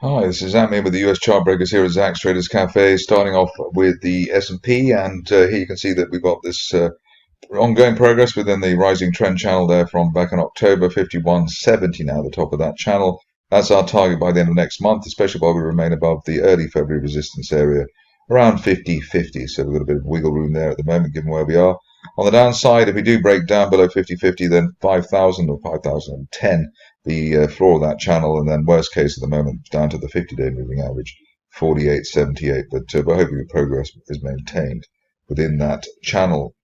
Hi, this is Zak Mir with the US Chartbreakers here at Zak's Traders Cafe, starting off with the S&P, and here you can see that we've got this ongoing progress within the rising trend channel there from back in October, 51.70 now, the top of that channel. That's our target by the end of next month, especially while we remain above the early February resistance area, around 50.50. So we've got a bit of wiggle room there at the moment, given where we are. On the downside, if we do break down below 50.50, then 5,000 or 5,010, the floor of that channel, and then worst case at the moment down to the 50-day moving average, 48.78. But we're hoping the progress is maintained within that channel.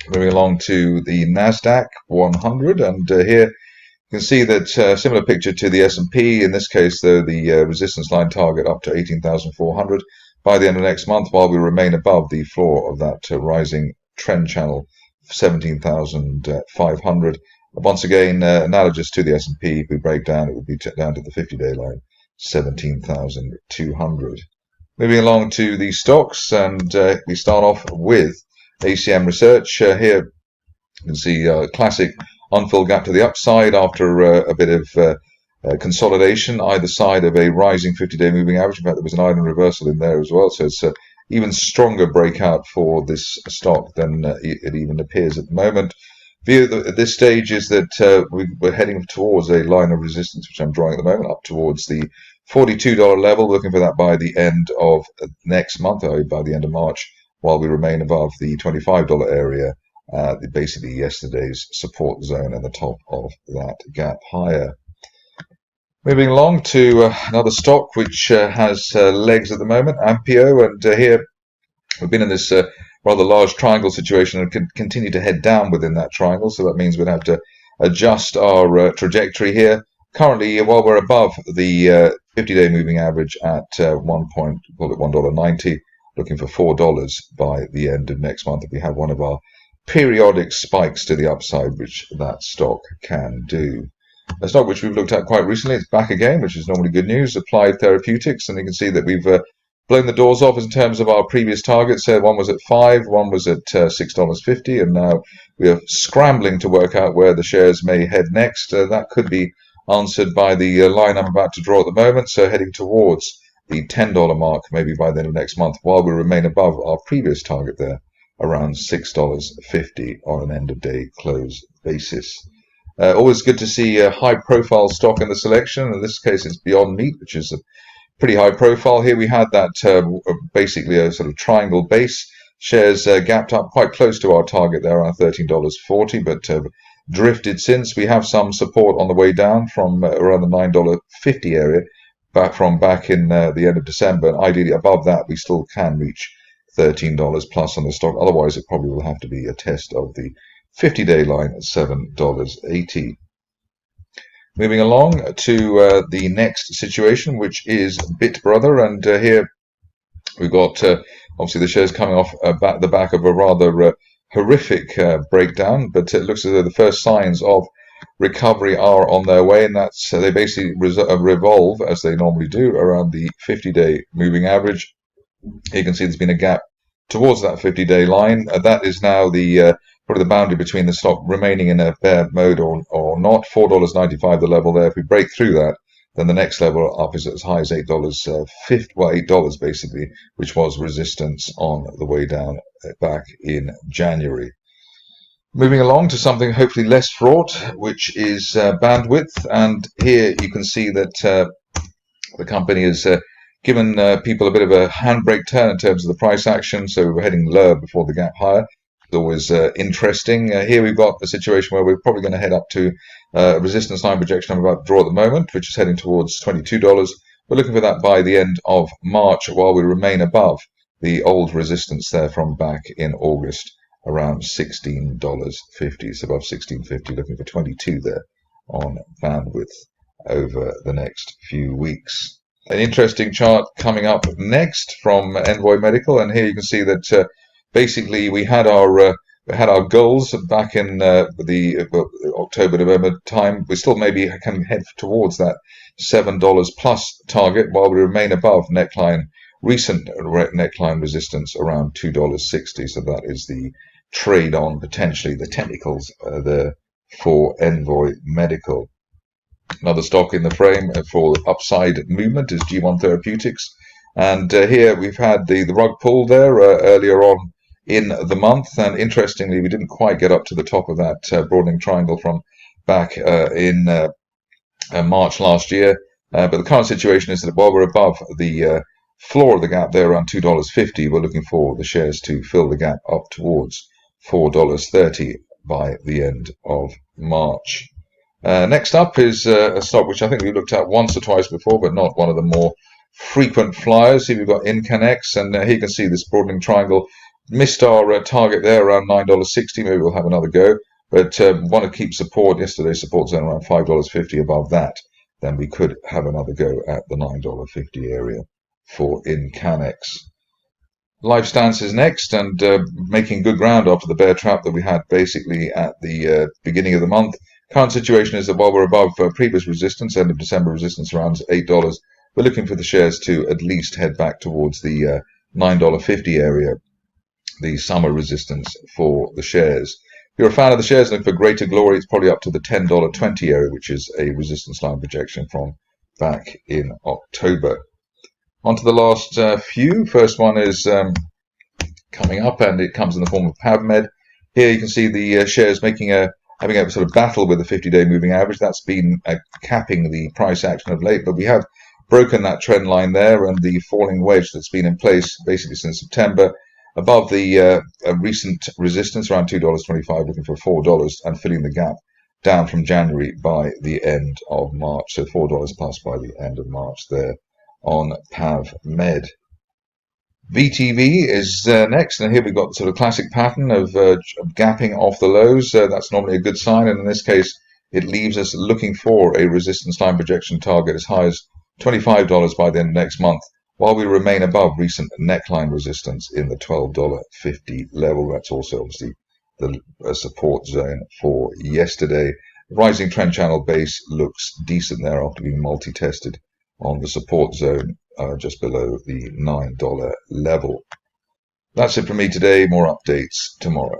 Moving along to the Nasdaq 100, and here you can see that similar picture to the S&P. In this case, though, the resistance line target up to 18,400 by the end of next month, while we remain above the floor of that rising trend channel, 17,500. Once again, analogous to the S&P, if we break down, it would be down to the 50-day line, 17,200. Moving along to the stocks, and we start off with ACM Research. Here you can see a classic unfilled gap to the upside after a bit of consolidation either side of a rising 50-day moving average. In fact, there was an island reversal in there as well, so it's even stronger breakout for this stock than it even appears at the moment. View at this stage is that we're heading towards a line of resistance, which I'm drawing at the moment, up towards the $42 level, looking for that by the end of next month, by the end of March, while we remain above the $25 area, basically yesterday's support zone and the top of that gap higher. Moving along to another stock which has legs at the moment, AMPIO, and here we've been in this rather large triangle situation and continue to head down within that triangle, so that means we'd have to adjust our trajectory here. Currently, while we're above the 50-day moving average at $1.90, looking for $4 by the end of next month if we have one of our periodic spikes to the upside, which that stock can do. A stock which we've looked at quite recently, it's back again, which is normally good news, Applied Therapeutics, and you can see that we've blown the doors off in terms of our previous targets. One was at $5, one was at $6.50, and now we are scrambling to work out where the shares may head next. That could be answered by the line I'm about to draw at the moment, so heading towards the $10 mark maybe by the end of next month, while we remain above our previous target there, around $6.50 on an end-of-day close basis. Always good to see a high-profile stock in the selection. In this case, it's Beyond Meat, which is a pretty high profile. Here we had that basically a sort of triangle base. Shares gapped up quite close to our target there, around $13.40, but drifted since. We have some support on the way down from around the $9.50 area, back in the end of December. And ideally above that, we still can reach $13 plus on the stock. Otherwise, it probably will have to be a test of the 50-day line at $7.80. Moving along to the next situation, which is BitBrother, and here we've got obviously the shares coming off the back of a rather horrific breakdown, but it looks as though the first signs of recovery are on their way, and that's they basically revolve, as they normally do, around the 50-day moving average. You can see there's been a gap towards that 50-day line. That is now the probably the boundary between the stock remaining in a bear mode or not. $4.95 the level there. If we break through that, then the next level up is as high as $8.50, well, $8 basically, which was resistance on the way down back in January. Moving along to something hopefully less fraught, which is bandwidth, and here you can see that the company has given people a bit of a handbrake turn in terms of the price action, so we're heading lower before the gap higher. It's always interesting. Here we've got a situation where we're probably going to head up to a resistance line projection I'm about to draw at the moment, which is heading towards $22. We're looking for that by the end of March, while we remain above the old resistance there from back in August, around $16.50. So above $16.50, looking for 22 there on bandwidth over the next few weeks. An interesting chart coming up next from Envoy Medical, and here you can see that basically we had our goals back in the October-November time. We still maybe can head towards that $7 plus target, while we remain above recent neckline resistance around $2.60. So that is the trade on potentially the technicals there for Envoy Medical. Another stock in the frame for upside movement is G1 Therapeutics. And here we've had the rug pull there earlier on in the month. And interestingly, we didn't quite get up to the top of that broadening triangle from back in March last year. But the current situation is that while we're above the floor of the gap there around $2.50, we're looking for the shares to fill the gap up towards $4.30 by the end of March. Next up is a stock which I think we looked at once or twice before, but not one of the more frequent flyers. Here we've got INCX, and here you can see this broadening triangle. Missed our target there around $9.60. Maybe we'll have another go, but want to keep support. Yesterday's support zone around $5.50. Above that, then we could have another go at the $9.50 area for INCX. LifeStance is next, and making good ground after the bear trap that we had basically at the beginning of the month. Current situation is that while we're above previous resistance, end of December resistance around $8, we're looking for the shares to at least head back towards the $9.50 area, the summer resistance for the shares. If you're a fan of the shares looking for greater glory, it's probably up to the $10.20 area, which is a resistance line projection from back in October. On to the last few. First one is coming up, and it comes in the form of PVMD. Here you can see the shares having a sort of battle with the 50-day moving average. That's been capping the price action of late, but we have broken that trend line there, and the falling wedge that's been in place basically since September above the recent resistance around $2.25, looking for $4 and filling the gap down from January by the end of March. So $4 plus by the end of March there on PVMD. VTV is next, and here we've got the sort of classic pattern of gapping off the lows. That's normally a good sign, and in this case it leaves us looking for a resistance line projection target as high as $25 by the end of next month, while we remain above recent neckline resistance in the $12.50 level. That's also obviously the support zone for yesterday. Rising trend channel base looks decent there after being multi-tested on the support zone just below the $9 level. That's it from me today. More updates tomorrow.